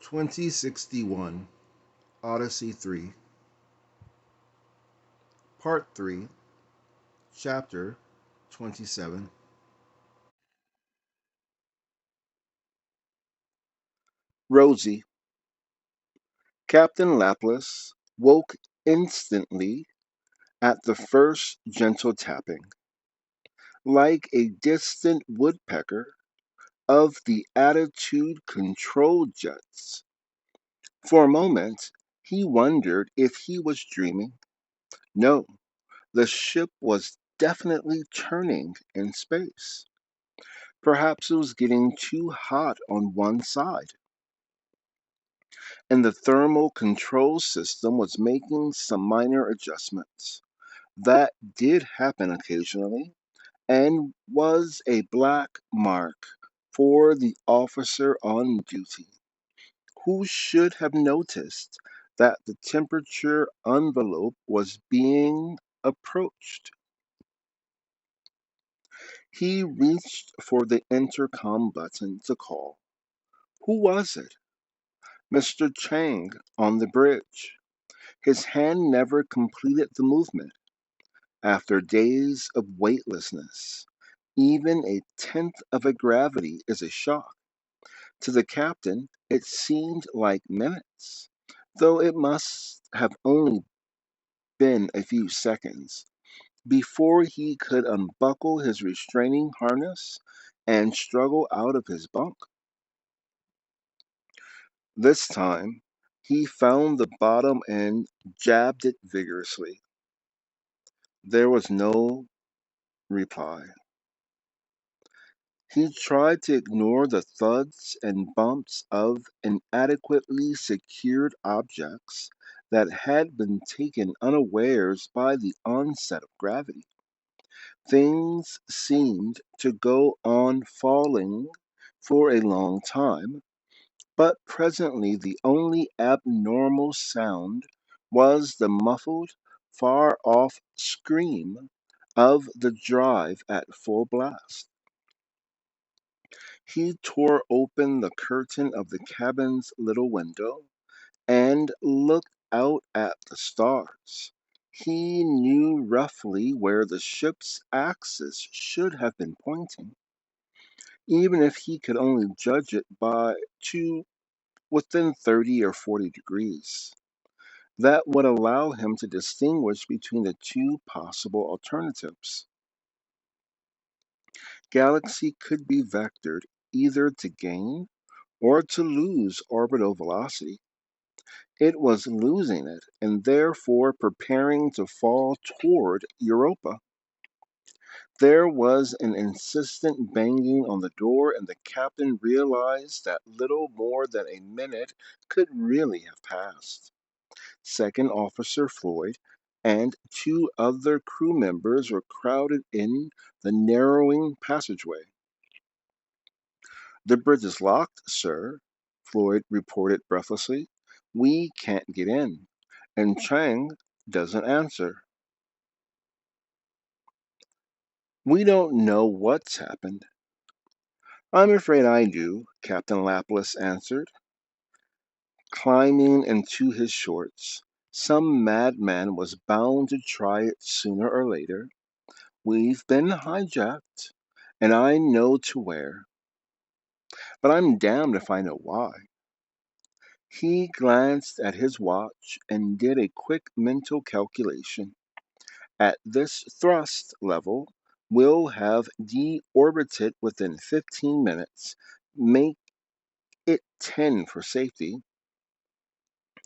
2061 Odyssey 3, Part 3, Chapter 27. Rosie, Captain Laplace woke instantly at the first gentle tapping, like a distant woodpecker of the attitude control jets. For a moment, he wondered if he was dreaming. No, the ship was definitely turning in space. Perhaps it was getting too hot on one side, and the thermal control system was making some minor adjustments. That did happen occasionally, and was a black mark for the officer on duty, who should have noticed that the temperature envelope was being approached. He reached for the intercom button to call. Who was it? Mr. Chang on the bridge. His hand never completed the movement. After days of weightlessness, even a tenth of a gravity is a shock. To the captain, it seemed like minutes, though it must have only been a few seconds before he could unbuckle his restraining harness and struggle out of his bunk. This time, he found the bottom and jabbed it vigorously. There was no reply. He tried to ignore the thuds and bumps of inadequately secured objects that had been taken unawares by the onset of gravity. Things seemed to go on falling for a long time, but presently the only abnormal sound was the muffled, far off scream of the drive at full blast. He tore open the curtain of the cabin's little window and looked out at the stars. He knew roughly where the ship's axis should have been pointing, even if he could only judge it by to within 30 or 40 degrees. That would allow him to distinguish between the two possible alternatives. Galaxy could be vectored either to gain or to lose orbital velocity. It was losing it and therefore preparing to fall toward Europa. There was an insistent banging on the door, and the captain realized that little more than a minute could really have passed. Second Officer Floyd and two other crew members were crowded in the narrowing passageway. "The bridge is locked, sir," Floyd reported breathlessly. "We can't get in, and Chang doesn't answer." "We don't know what's happened." "I'm afraid I do," Captain Laplace answered, climbing into his shorts. "Some madman was bound to try it sooner or later. We've been hijacked, and I know to where, but I'm damned if I know why." He glanced at his watch and did a quick mental calculation. At this thrust level, we'll have deorbited within 15 minutes. Make it 10 for safety.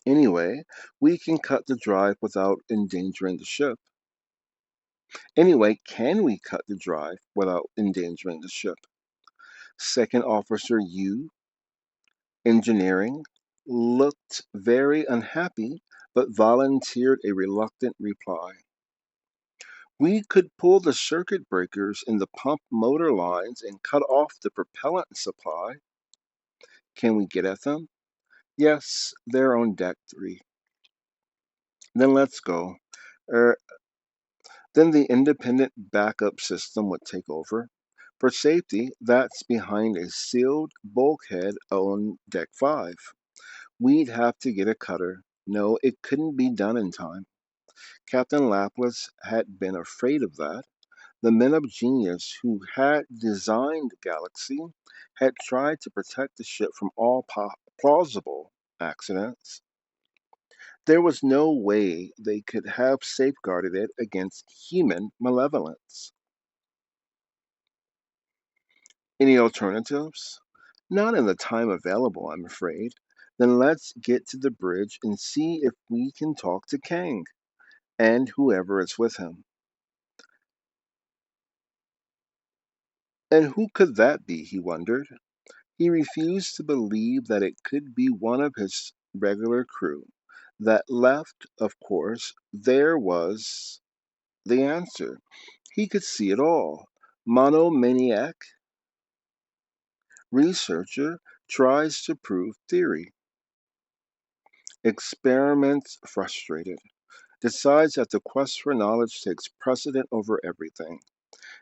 Anyway, we can cut the drive without endangering the ship. Anyway, can we cut the drive without endangering the ship? Second Officer Yu, engineering, looked very unhappy but volunteered a reluctant reply. "We could pull the circuit breakers in the pump motor lines and cut off the propellant supply." "Can we get at them?" "Yes, they're on deck 3." "Then let's go." Er, then the independent backup system would take over. For safety, that's behind a sealed bulkhead on deck 5. We'd have to get a cutter. No, it couldn't be done in time. Captain Laplace had been afraid of that. The men of genius who had designed the galaxy had tried to protect the ship from all plausible accidents. There was no way they could have safeguarded it against human malevolence. Any alternatives? Not in the time available, I'm afraid. Then let's get to the bridge and see if we can talk to Kang and whoever is with him. And who could that be, he wondered. He refused to believe that it could be one of his regular crew. That left, of course, there was the answer. He could see it all. Monomaniac researcher tries to prove theory. Experiments frustrated. Decides that the quest for knowledge takes precedent over everything.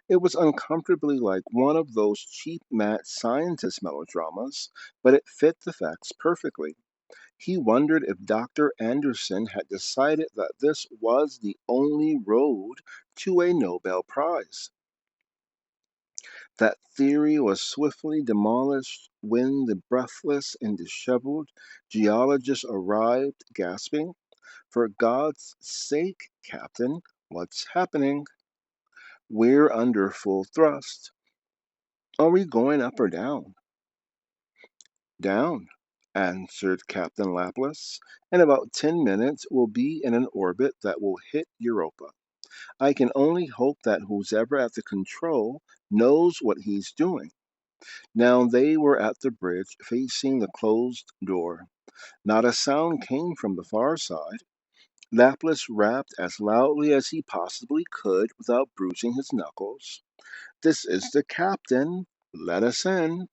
It was uncomfortably like one of those cheap mad scientist melodramas, but it fit the facts perfectly. He wondered if Dr. Anderson had decided that this was the only road to a Nobel Prize. That theory was swiftly demolished when the breathless and disheveled geologist arrived, gasping, "For God's sake, Captain, what's happening? We're under full thrust. Are we going up or down?" "Down," answered Captain Laplace. "In about 10 minutes we'll be in an orbit that will hit Europa. I can only hope that who's ever at the control knows what he's doing." Now they were at the bridge facing the closed door. Not a sound came from the far side. Laplace rapped as loudly as he possibly could without bruising his knuckles. "This is the captain. Let us in."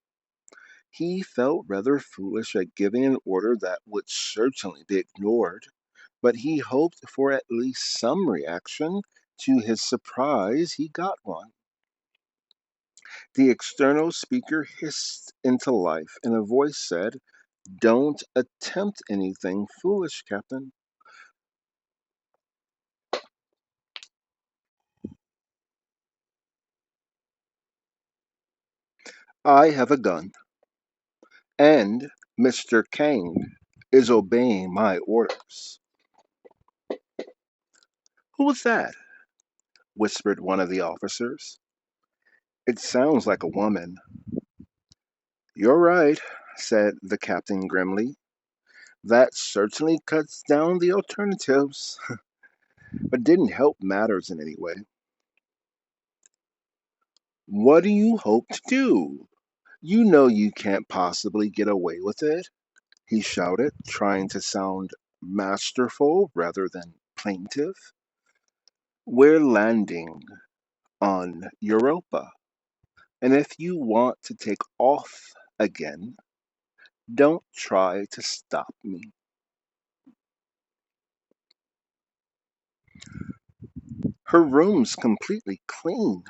He felt rather foolish at giving an order that would certainly be ignored, but he hoped for at least some reaction. To his surprise, he got one. The external speaker hissed into life, and a voice said, "Don't attempt anything foolish, Captain." "I have a gun, and Mr. Kang is obeying my orders." "Who was that?" whispered one of the officers. "It sounds like a woman." "You're right," said the captain grimly. "That certainly cuts down the alternatives, but didn't help matters in any way." "What do you hope to do? You know you can't possibly get away with it," he shouted, trying to sound masterful rather than plaintive. "We're landing on Europa, and if you want to take off again, don't try to stop me." "Her room's completely clean,"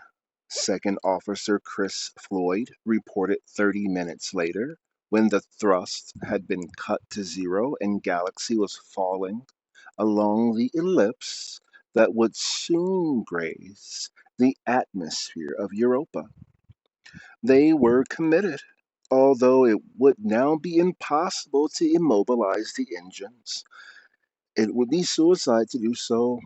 Second Officer Chris Floyd reported 30 minutes later, when the thrust had been cut to zero and Galaxy was falling along the ellipse that would soon graze the atmosphere of Europa. They were committed, although it would now be impossible to immobilize the engines. It would be suicide to do so.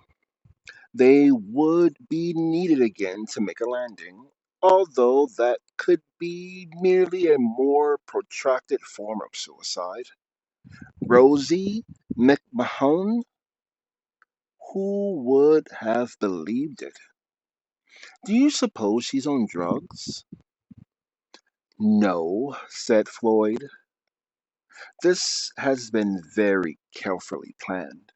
They would be needed again to make a landing, although that could be merely a more protracted form of suicide. Rosie McMahon, who would have believed it? Do you suppose she's on drugs? "No," said Floyd. "This has been very carefully planned.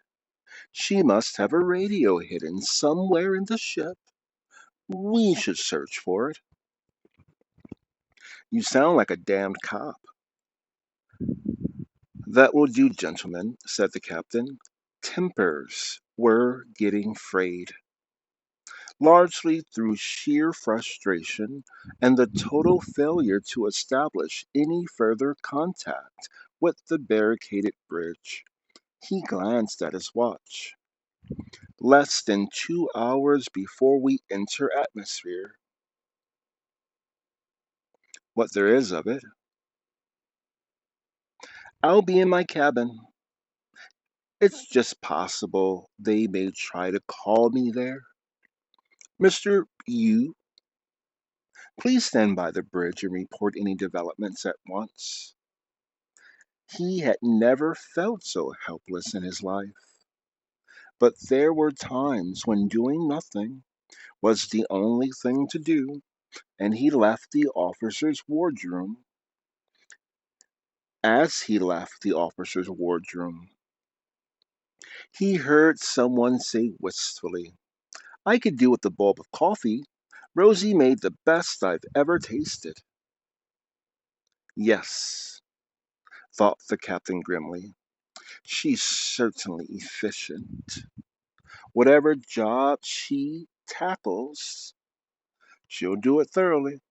She must have a radio hidden somewhere in the ship. We should search for it." "You sound like a damned cop." "That will do, gentlemen," said the captain. Tempers were getting frayed, largely through sheer frustration and the total failure to establish any further contact with the barricaded bridge. He glanced at his watch. Less than 2 hours before we enter atmosphere. What there is of it. I'll be in my cabin. It's just possible they may try to call me there. Mr. You, please stand by the bridge and report any developments at once. He had never felt so helpless in his life, but there were times when doing nothing was the only thing to do, and he left the officer's wardroom. As he left the officer's wardroom, he heard someone say wistfully, I could do with a bowl of coffee. Rosie made the best I've ever tasted. Yes, thought the captain grimly. She's certainly efficient. Whatever job she tackles, she'll do it thoroughly.